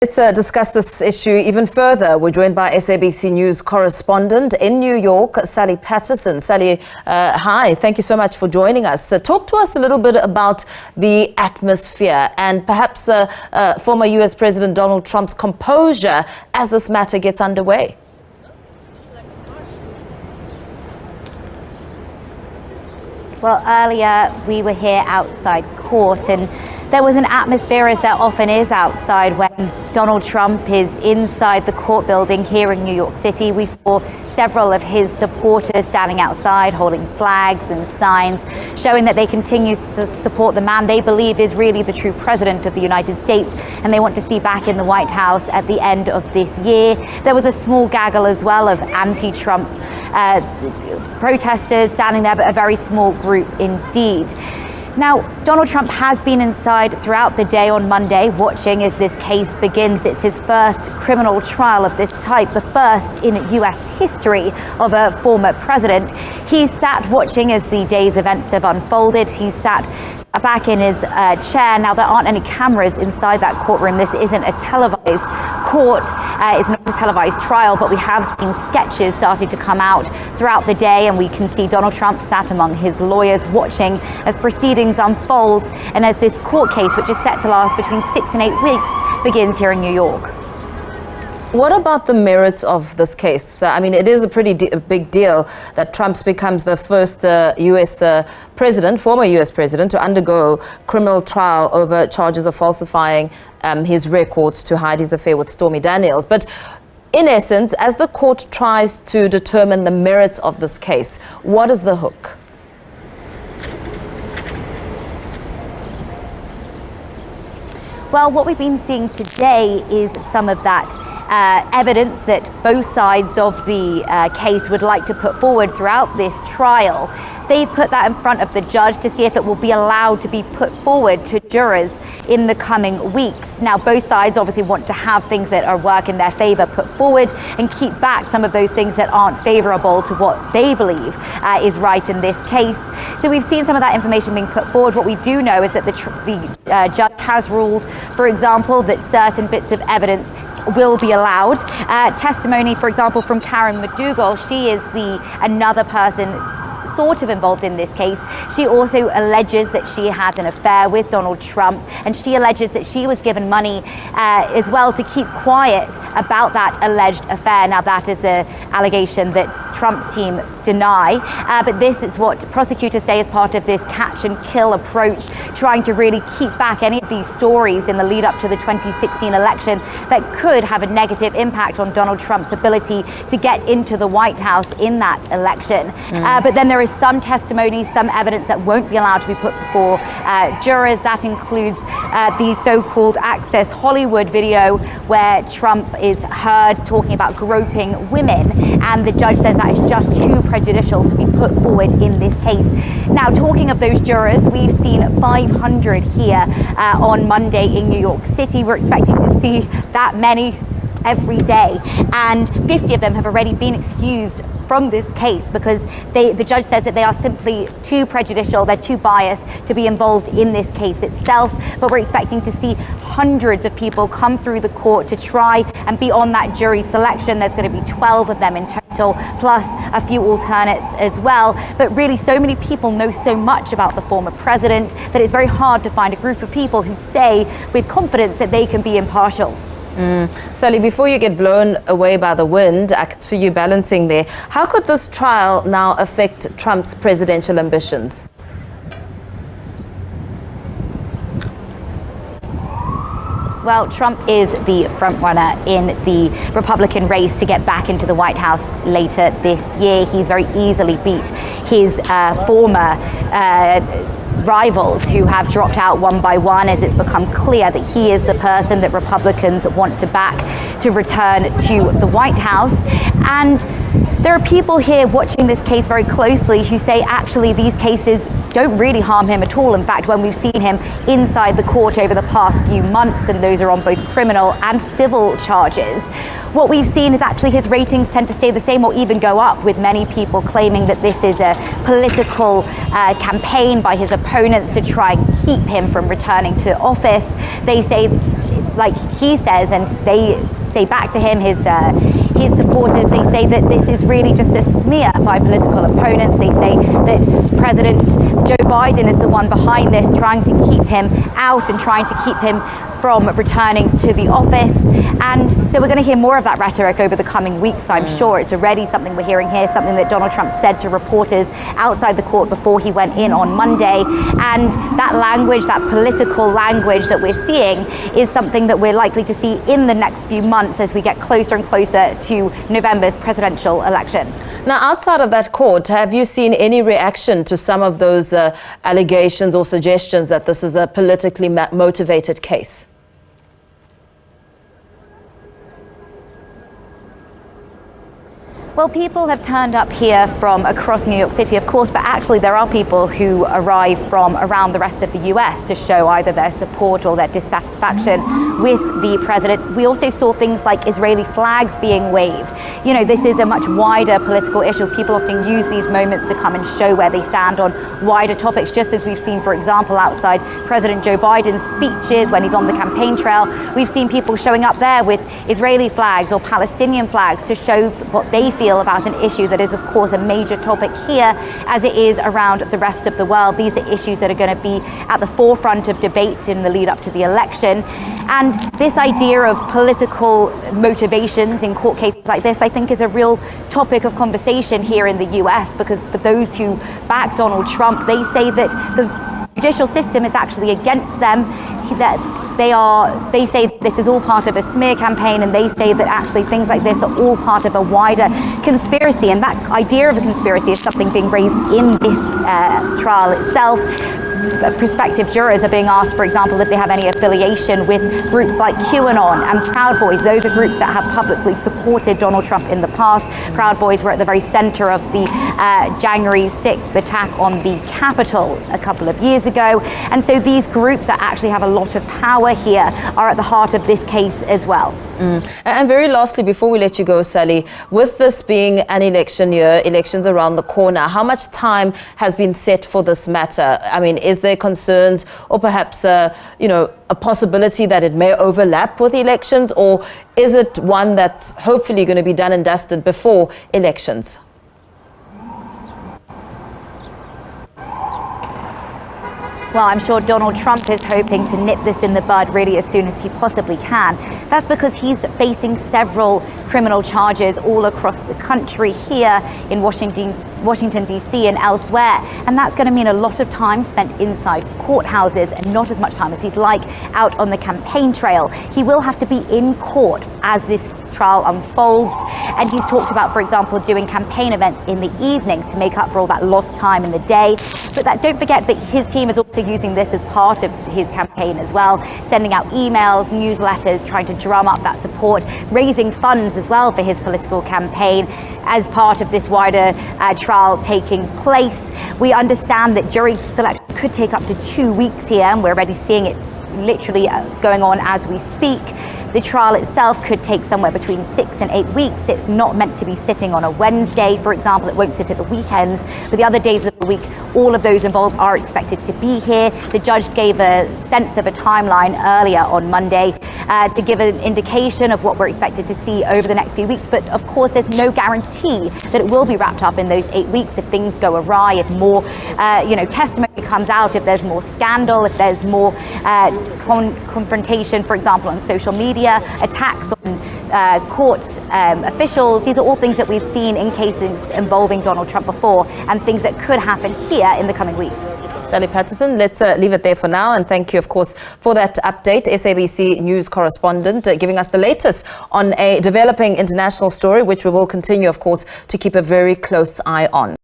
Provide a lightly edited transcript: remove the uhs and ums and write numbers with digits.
Let's discuss this issue even further. We're joined by SABC News correspondent in New York, Sally Patterson. Sally, hi. Thank you so much for joining us. Talk to us a little bit about the atmosphere and perhaps former U.S. President Donald Trump's composure as this matter gets underway. Well, earlier we were here outside court and there was an atmosphere, as there often is outside when Donald Trump is inside the court building here in New York City. We saw several of his supporters standing outside holding flags and signs showing that they continue to support the man they believe is really the true president of the United States and they want to see back in the White House at the end of this year. There was a small gaggle as well of anti-Trump protesters standing there, but a very small group indeed. Now, Donald Trump has been inside throughout the day on Monday, watching as this case begins. It's his first criminal trial of this type, the first in US history of a former president. He's sat watching as the day's events have unfolded. He's sat back in his chair. Now, there aren't any cameras inside that courtroom. This isn't a televised court. It's not a televised trial, but we have seen sketches starting to come out throughout the day, and we can see Donald Trump sat among his lawyers watching as proceedings unfold and as this court case, which is set to last between 6 and 8 weeks, begins here in New York. What about the merits of this case? I mean, it is a pretty big deal that Trump becomes the first U.S. president, former U.S. president, to undergo criminal trial over charges of falsifying his records to hide his affair with Stormy Daniels. But in essence, as the court tries to determine the merits of this case, what is the hook? Well, what we've been seeing today is some of that evidence that both sides of the case would like to put forward throughout this trial. They've put that in front of the judge to see if it will be allowed to be put forward to jurors in the coming weeks. Now, both sides obviously want to have things that are work in their favor put forward and keep back some of those things that aren't favorable to what they believe is right in this case. So we've seen some of that information being put forward. What we do know is that the judge has ruled, for example, that certain bits of evidence will be allowed. Testimony, for example, from Karen McDougal. She is another person sort of involved in this case. She also alleges that she had an affair with Donald Trump, and she alleges that she was given money as well to keep quiet about that alleged affair. Now, that is an allegation that Trump's team deny, but this is what prosecutors say is part of this catch and kill approach, trying to really keep back any of these stories in the lead up to the 2016 election that could have a negative impact on Donald Trump's ability to get into the White House in that election. But then there is some testimony, some evidence that won't be allowed to be put before jurors. That includes the so-called Access Hollywood video where Trump is heard talking about groping women, and the judge says that is just too prejudicial to be put forward in this case. Now, talking of those jurors, we've seen 500 here on Monday in New York City. We're expecting to see that many every day, and 50 of them have already been excused from this case because the judge says that they are simply too prejudicial, they're too biased to be involved in this case itself. But we're expecting to see hundreds of people come through the court to try and be on that jury selection. There's going to be 12 of them in total, plus a few alternates as well. But really, so many people know so much about the former president that it's very hard to find a group of people who say with confidence that they can be impartial. Sally, before you get blown away by the wind, I could see you balancing there. How could this trial now affect Trump's presidential ambitions? Well, Trump is the frontrunner in the Republican race to get back into the White House later this year. He's very easily beat his former rivals who have dropped out one by one, as it's become clear that he is the person that Republicans want to back to return to the White House. And there are people here watching this case very closely who say actually these cases don't really harm him at all. In fact, when we've seen him inside the court over the past few months, and those are on both criminal and civil charges, what we've seen is actually his ratings tend to stay the same or even go up, with many people claiming that this is a political campaign by his opponents to try and keep him from returning to office. They say like he says, and they say back to him, his supporters, they say that this is really just a smear by political opponents. They say that President Joe Biden is the one behind this, trying to keep him out and trying to keep him from returning to the office. And so we're going to hear more of that rhetoric over the coming weeks, I'm sure. It's already something we're hearing here, something that Donald Trump said to reporters outside the court before he went in on Monday. And that language, that political language that we're seeing, is something that we're likely to see in the next few months as we get closer and closer to November's presidential election. Now, outside of that court, have you seen any reaction to some of those allegations or suggestions that this is a politically motivated case? Well, people have turned up here from across New York City, of course, but actually there are people who arrive from around the rest of the US to show either their support or their dissatisfaction with the president. We also saw things like Israeli flags being waved. You know, this is a much wider political issue. People often use these moments to come and show where they stand on wider topics, just as we've seen, for example, outside President Joe Biden's speeches when he's on the campaign trail. We've seen people showing up there with Israeli flags or Palestinian flags to show what they feel about an issue that is, of course, a major topic here as it is around the rest of the world. These are issues that are going to be at the forefront of debate in the lead up to the election. And this idea of political motivations in court cases like this, I think, is a real topic of conversation here in the US, because for those who back Donald Trump, they say that the judicial system is actually against them, that they say this is all part of a smear campaign, and they say that actually things like this are all part of a wider conspiracy. And that idea of a conspiracy is something being raised in this trial itself. Prospective jurors are being asked, for example, if they have any affiliation with groups like QAnon and Proud Boys. Those are groups that have publicly supported Donald Trump in the past. Proud Boys were at the very center of the January 6th attack on the Capitol a couple of years ago. And so these groups that actually have a lot of power here are at the heart of this case as well. And very lastly, before we let you go, Sally, with this being an election year, elections around the corner, how much time has been set for this matter? I mean, is there concerns or perhaps, a possibility that it may overlap with elections, or is it one that's hopefully going to be done and dusted before elections? Well, I'm sure Donald Trump is hoping to nip this in the bud really as soon as he possibly can. That's because he's facing several criminal charges all across the country, here in Washington, D.C. and elsewhere. And that's going to mean a lot of time spent inside courthouses and not as much time as he'd like out on the campaign trail. He will have to be in court as this trial unfolds. And he's talked about, for example, doing campaign events in the evenings to make up for all that lost time in the day. But don't forget that his team is also using this as part of his campaign as well, sending out emails, newsletters, trying to drum up that support, raising funds as well for his political campaign as part of this wider trial taking place. We understand that jury selection could take up to 2 weeks here, and we're already seeing it literally going on as we speak. The trial itself could take somewhere between 6 and 8 weeks. It's not meant to be sitting on a Wednesday, for example. It won't sit at the weekends, but the other days of the week, all of those involved are expected to be here. The judge gave a sense of a timeline earlier on Monday to give an indication of what we're expected to see over the next few weeks. But of course, there's no guarantee that it will be wrapped up in those 8 weeks if things go awry, if more testimony comes out, if there's more scandal, if there's more confrontation, for example, on social media, attacks on court officials. These are all things that we've seen in cases involving Donald Trump before, and things that could happen here in the coming weeks. Sally Patterson, let's leave it there for now, and thank you, of course, for that update. SABC news correspondent giving us the latest on a developing international story, which we will continue, of course, to keep a very close eye on.